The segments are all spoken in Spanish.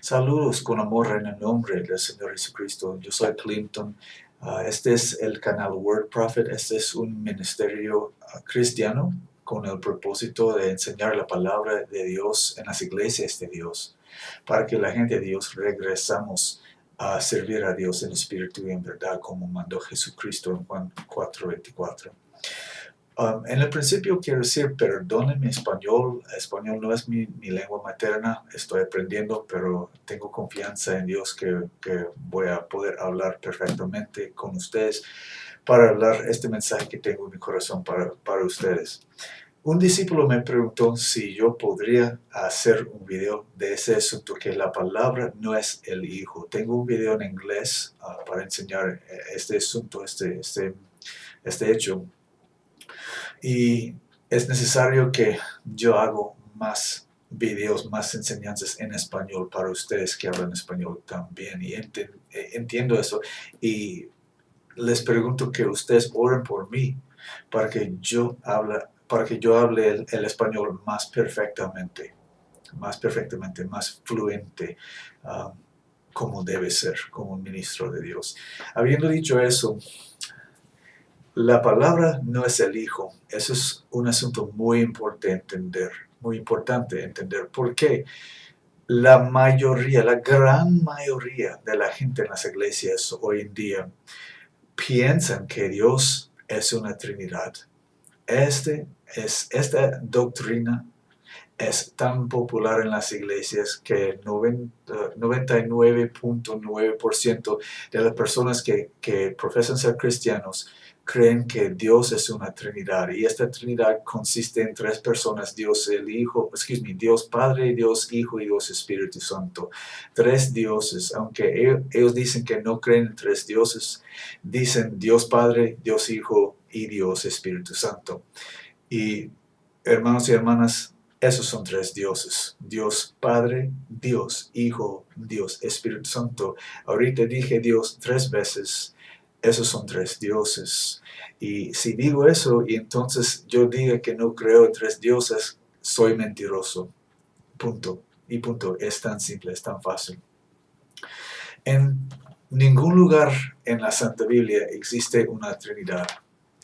Saludos con amor en el nombre del Señor Jesucristo. Yo soy Clinton. Este es el canal Word Prophet. Este es un ministerio cristiano con el propósito de enseñar la palabra de Dios en las iglesias de Dios, para que la gente de Dios regresamos a servir a Dios en espíritu y en verdad, como mandó Jesucristo en Juan 4:24. En el principio quiero decir, perdonen mi español. Español no es mi lengua materna, estoy aprendiendo, pero tengo confianza en Dios que voy a poder hablar perfectamente con ustedes para hablar este mensaje que tengo en mi corazón para ustedes. Un discípulo me preguntó si yo podría hacer un video de ese asunto, que la palabra no es el Hijo. Tengo un video en inglés para enseñar este asunto, este hecho. Y es necesario que yo hago más videos, más enseñanzas en español para ustedes que hablan español también. Y entiendo eso. Y les pregunto que ustedes oren por mí para que yo hable el español más perfectamente, más fluente, como debe ser, como un ministro de Dios. Habiendo dicho eso, la palabra no es el Hijo. Eso es un asunto muy importante entender. ¿Por qué? La gran mayoría de la gente en las iglesias hoy en día piensan que Dios es una Trinidad. Esta doctrina es tan popular en las iglesias que 99.9% de las personas que profesan ser cristianos creen que Dios es una Trinidad, y esta Trinidad consiste en tres personas: Dios Dios Padre, Dios Hijo y Dios Espíritu Santo. Tres dioses. Aunque ellos dicen que no creen en tres dioses, dicen Dios Padre, Dios Hijo y Dios Espíritu Santo. Y hermanos y hermanas, esos son tres dioses: Dios Padre, Dios Hijo, Dios Espíritu Santo. Ahorita dije Dios 3 veces. Esos son tres dioses. Y si digo eso y entonces yo diga que no creo en tres dioses, soy mentiroso. Punto. Y punto. Es tan simple, es tan fácil. En ningún lugar en la Santa Biblia existe una Trinidad.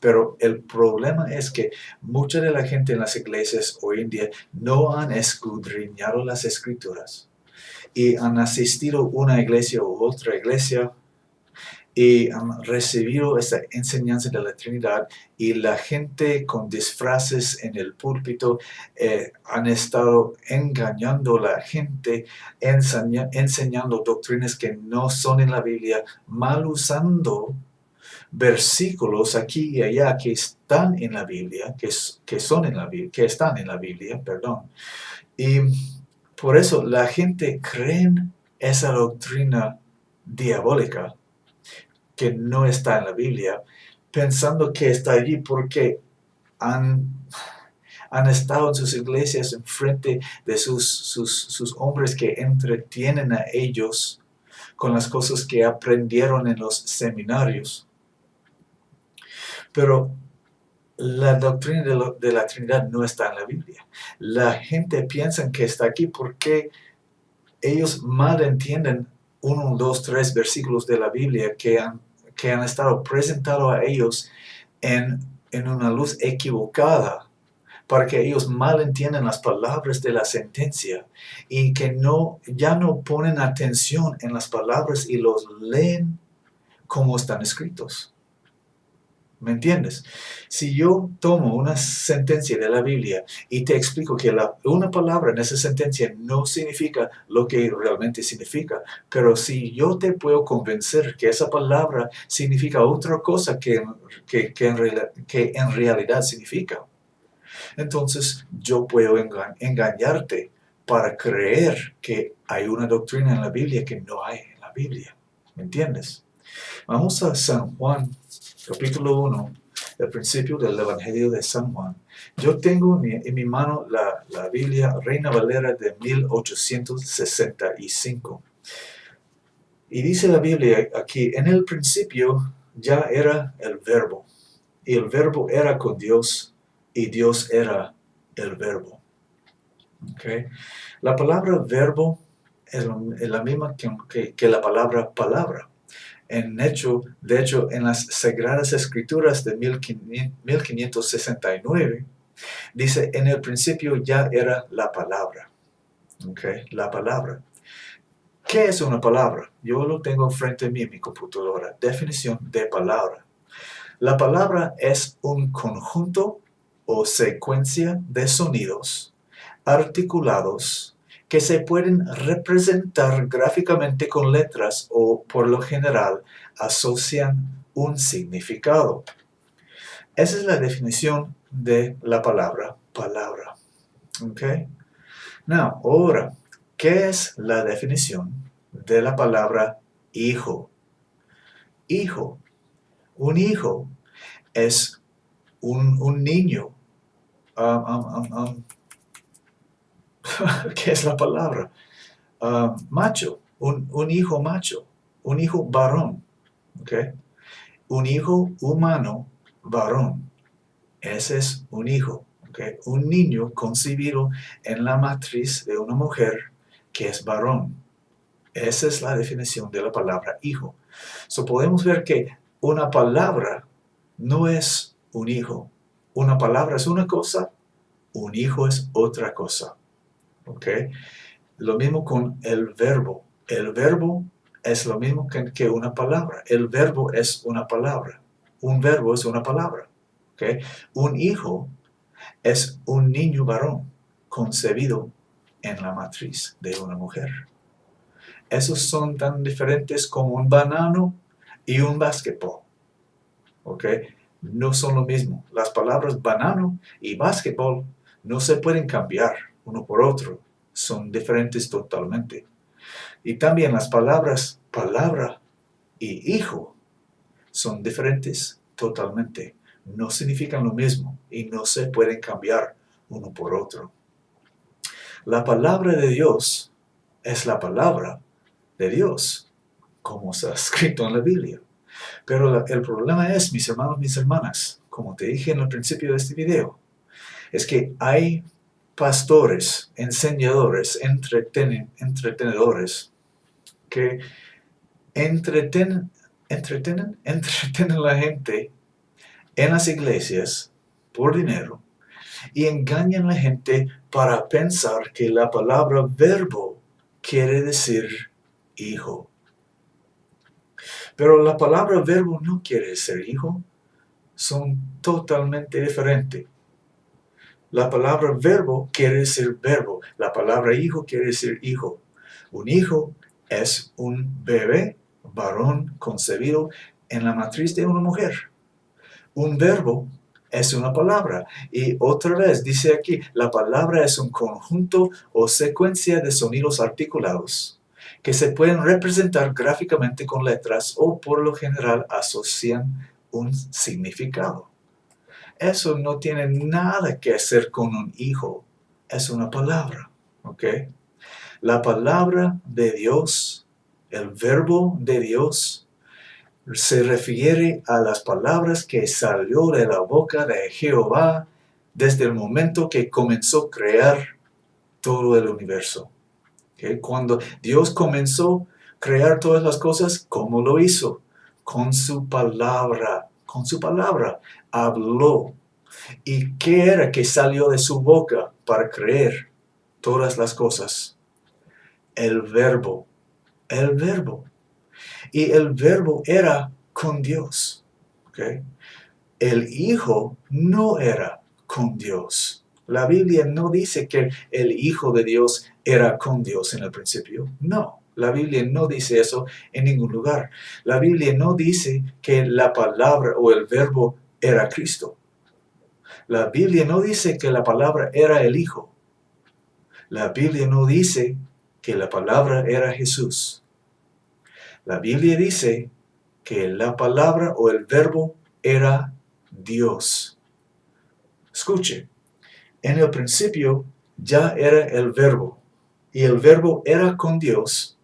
Pero el problema es que mucha de la gente en las iglesias hoy en día no han escudriñado las Escrituras y han asistido a una iglesia u otra iglesia y han recibido esa enseñanza de la Trinidad, y la gente con disfraces en el púlpito han estado engañando a la gente, enseñando doctrinas que no son en la Biblia, mal usando versículos aquí y allá que están en la Biblia, que están en la Biblia, perdón. Y por eso la gente cree en esa doctrina diabólica que no está en la Biblia, pensando que está allí porque han estado en sus iglesias enfrente de sus hombres que entretienen a ellos con las cosas que aprendieron en los seminarios. Pero la doctrina de la Trinidad no está en la Biblia. La gente piensa que está aquí porque ellos mal entienden 1, 2, 3 versículos de la Biblia que han estado presentados a ellos en una luz equivocada, para que ellos mal entiendan las palabras de la sentencia y que ya no ponen atención en las palabras y los leen como están escritos. ¿Me entiendes? Si yo tomo una sentencia de la Biblia y te explico que una palabra en esa sentencia no significa lo que realmente significa, pero si yo te puedo convencer que esa palabra significa otra cosa que en realidad significa, entonces yo puedo engañarte para creer que hay una doctrina en la Biblia que no hay en la Biblia. ¿Me entiendes? Vamos a San Juan, capítulo 1, el principio del Evangelio de San Juan. Yo tengo en mi mano la Biblia Reina Valera de 1865. Y dice la Biblia aquí: en el principio ya era el Verbo, y el Verbo era con Dios, y Dios era el Verbo. ¿Okay? La palabra verbo es la misma que la palabra palabra. De hecho, en las Sagradas Escrituras de 1569, dice, en el principio ya era la palabra. ¿Okay? La palabra. ¿Qué es una palabra? Yo lo tengo frente a mí en mi computadora. Definición de palabra. La palabra es un conjunto o secuencia de sonidos articulados que se pueden representar gráficamente con letras o, por lo general, asocian un significado. Esa es la definición de la palabra palabra. ¿Ok? Now, ahora, ¿qué es la definición de la palabra hijo? Hijo. Un hijo es un niño. ¿Qué es la palabra? Macho. Un hijo macho. Un hijo varón. ¿Okay? Un hijo humano varón. Ese es un hijo. ¿Okay? Un niño concebido en la matriz de una mujer que es varón. Esa es la definición de la palabra hijo. So podemos ver que una palabra no es un hijo. Una palabra es una cosa, un hijo es otra cosa. ¿Ok? Lo mismo con el verbo. El verbo es lo mismo que una palabra. El verbo es una palabra. Un verbo es una palabra. ¿Ok? Un hijo es un niño varón concebido en la matriz de una mujer. Esos son tan diferentes como un banano y un básquetbol. ¿Ok? No son lo mismo. Las palabras banano y básquetbol no se pueden cambiar uno por otro. Son diferentes totalmente. Y también las palabras palabra y hijo son diferentes totalmente. No significan lo mismo y no se pueden cambiar uno por otro. La palabra de Dios es la palabra de Dios, como está escrito en la Biblia. Pero el problema es, mis hermanos, mis hermanas, como te dije en el principio de este video, es que hay pastores, enseñadores, entretenedores que entretienen a la gente en las iglesias por dinero y engañan a la gente para pensar que la palabra verbo quiere decir hijo. Pero la palabra verbo no quiere decir hijo. Son totalmente diferentes. La palabra verbo quiere decir verbo. La palabra hijo quiere decir hijo. Un hijo es un bebé, varón concebido en la matriz de una mujer. Un verbo es una palabra. Y otra vez dice aquí, la palabra es un conjunto o secuencia de sonidos articulados que se pueden representar gráficamente con letras o por lo general asocian un significado. Eso no tiene nada que hacer con un hijo. Es una palabra. ¿Ok? La palabra de Dios, el verbo de Dios, se refiere a las palabras que salió de la boca de Jehová desde el momento que comenzó a crear todo el universo. ¿Okay? Cuando Dios comenzó a crear todas las cosas, ¿cómo lo hizo? Con su palabra. Con su palabra habló. ¿Y qué era que salió de su boca para crear todas las cosas? El verbo. El verbo. Y el verbo era con Dios. ¿Okay? El Hijo no era con Dios. La Biblia no dice que el Hijo de Dios era con Dios en el principio. No, la Biblia no dice eso en ningún lugar. La Biblia no dice que la palabra o el verbo era Cristo. La Biblia no dice que la palabra era el Hijo. La Biblia no dice que la palabra era Jesús. La Biblia dice que la palabra o el verbo era Dios. Escuche, en el principio ya era el verbo, y el verbo era con Dios,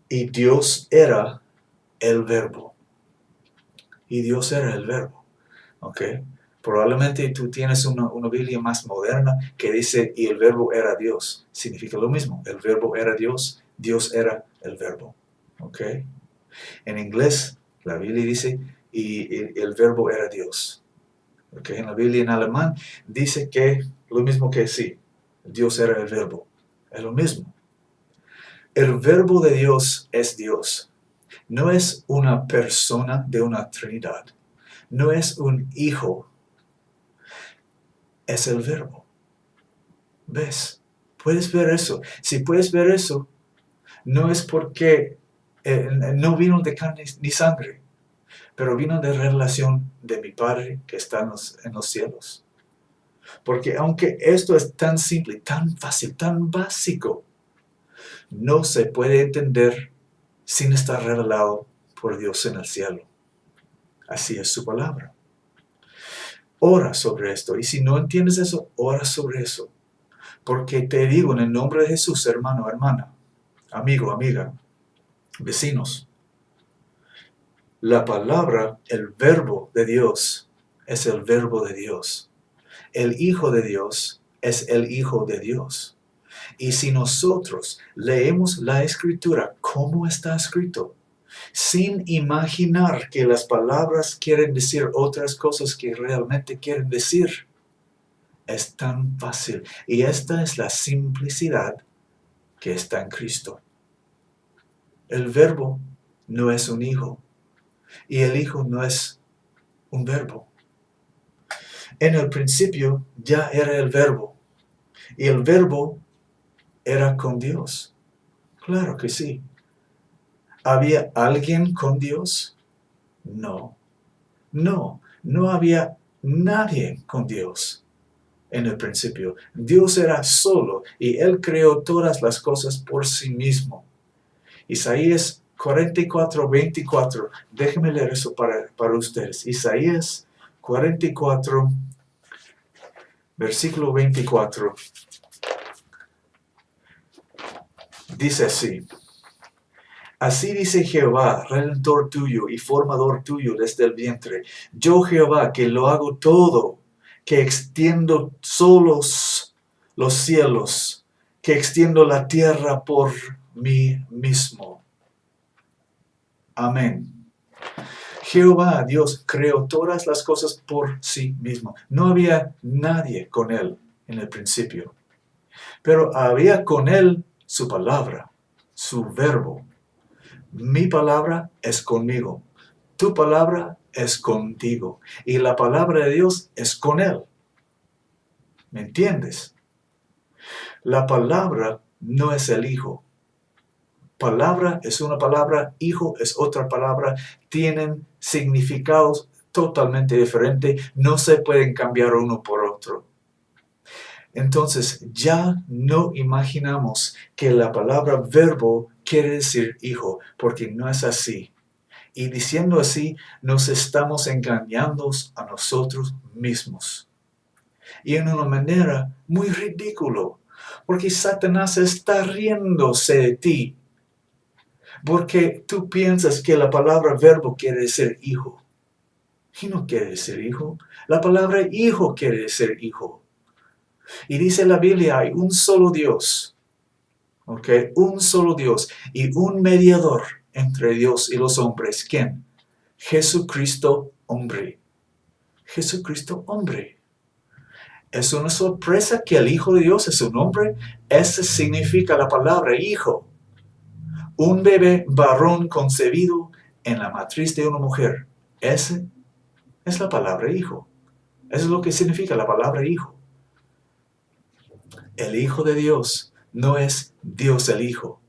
y Dios era el verbo. Y Dios era el verbo. ¿Ok? Probablemente tú tienes una Biblia más moderna que dice, y el verbo era Dios. Significa lo mismo, el verbo era Dios, Dios era el verbo. ¿Ok? En inglés, la Biblia dice, y el verbo era Dios. ¿Ok? En la Biblia en alemán dice que lo mismo que sí, Dios era el verbo. Es lo mismo. El verbo de Dios es Dios. No es una persona de una Trinidad. No es un hijo. Es el verbo. ¿Ves? Puedes ver eso. Si puedes ver eso, no es porque no vino de carne ni sangre, pero vino de relación de mi Padre que está en los cielos. Porque aunque esto es tan simple, tan fácil, tan básico, no se puede entender sin estar revelado por Dios en el cielo. Así es su palabra. Ora sobre esto. Y si no entiendes eso, ora sobre eso. Porque te digo en el nombre de Jesús, hermano, hermana, amigo, amiga, vecinos, la palabra, el verbo de Dios, es el verbo de Dios. El Hijo de Dios es el Hijo de Dios. Y si nosotros leemos la Escritura como está escrito, sin imaginar que las palabras quieren decir otras cosas que realmente quieren decir, es tan fácil. Y esta es la simplicidad que está en Cristo. El verbo no es un hijo y el hijo no es un verbo. En el principio ya era el verbo y el verbo era con Dios. Claro que sí. ¿Había alguien con Dios? No. No había nadie con Dios en el principio. Dios era solo y Él creó todas las cosas por sí mismo. Isaías 44:24. Déjenme leer eso para ustedes. Isaías 44, versículo 24. Dice así. Así dice Jehová, redentor tuyo y formador tuyo desde el vientre. Yo Jehová, que lo hago todo, que extiendo solos los cielos, que extiendo la tierra por mí mismo. Amén. Jehová, Dios, creó todas las cosas por sí mismo. No había nadie con Él en el principio, pero había con Él su palabra, su verbo. Mi palabra es conmigo, tu palabra es contigo, y la palabra de Dios es con Él. ¿Me entiendes? La palabra no es el Hijo. Palabra es una palabra, hijo es otra palabra, tienen significados totalmente diferentes, no se pueden cambiar uno por otro. Entonces ya no imaginamos que la palabra verbo quiere decir hijo, porque no es así. Y diciendo así, nos estamos engañando a nosotros mismos. Y en una manera muy ridícula, porque Satanás está riéndose de ti. Porque tú piensas que la palabra verbo quiere decir hijo. Y no quiere decir hijo. La palabra hijo quiere decir hijo. Y dice la Biblia, hay un solo Dios. ¿Ok? Un solo Dios. Y un mediador entre Dios y los hombres. ¿Quién? Jesucristo hombre. Jesucristo hombre. Es una sorpresa que el Hijo de Dios es un hombre. Eso significa la palabra hijo. Un bebé varón concebido en la matriz de una mujer. Esa es la palabra hijo. Eso es lo que significa la palabra hijo. El Hijo de Dios no es Dios el Hijo.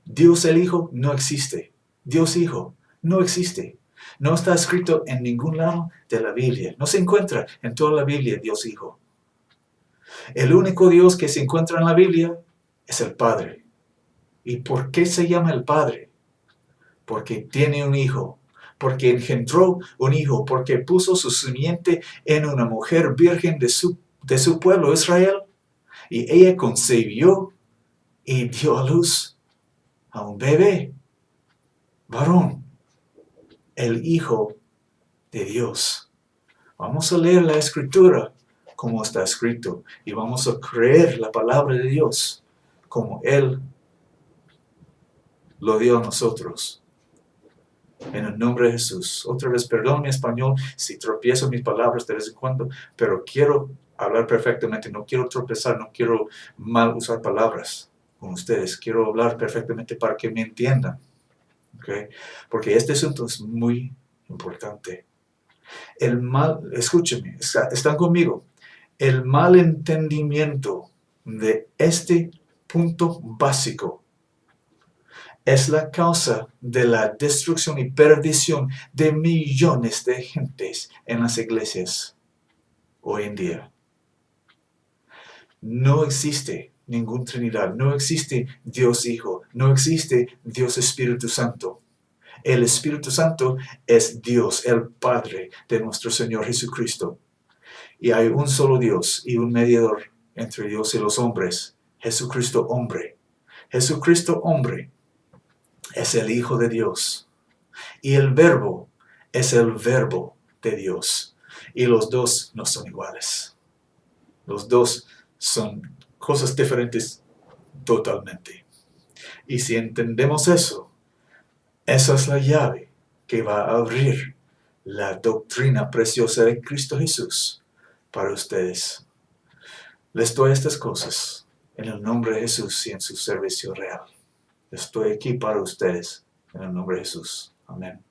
Dios el Hijo no existe. Dios Hijo no existe. No está escrito en ningún lado de la Biblia. No se encuentra en toda la Biblia Dios Hijo. El único Dios que se encuentra en la Biblia es el Padre. ¿Y por qué se llama el Padre? Porque tiene un hijo, porque engendró un hijo, porque puso su simiente en una mujer virgen de su pueblo Israel, y ella concibió y dio a luz a un bebé, varón, el Hijo de Dios. Vamos a leer la Escritura como está escrito, y vamos a creer la palabra de Dios como Él lo dio a nosotros. En el nombre de Jesús. Otra vez, perdón mi español si tropiezo mis palabras de vez en cuando, pero quiero hablar perfectamente, no quiero tropezar, no quiero mal usar palabras con ustedes, quiero hablar perfectamente para que me entiendan, ¿okay? Porque este asunto es muy importante. El mal, escúchenme, están conmigo, el mal entendimiento de este punto básico es la causa de la destrucción y perdición de millones de gentes en las iglesias hoy en día. No existe ninguna Trinidad, no existe Dios Hijo, no existe Dios Espíritu Santo. El Espíritu Santo es Dios, el Padre de nuestro Señor Jesucristo. Y hay un solo Dios y un mediador entre Dios y los hombres, Jesucristo hombre. Jesucristo hombre es el Hijo de Dios. Y el Verbo es el Verbo de Dios. Y los dos no son iguales. Los dos son cosas diferentes totalmente. Y si entendemos eso, esa es la llave que va a abrir la doctrina preciosa de Cristo Jesús para ustedes. Les doy estas cosas en el nombre de Jesús y en su servicio real. Estoy aquí para ustedes en el nombre de Jesús. Amén.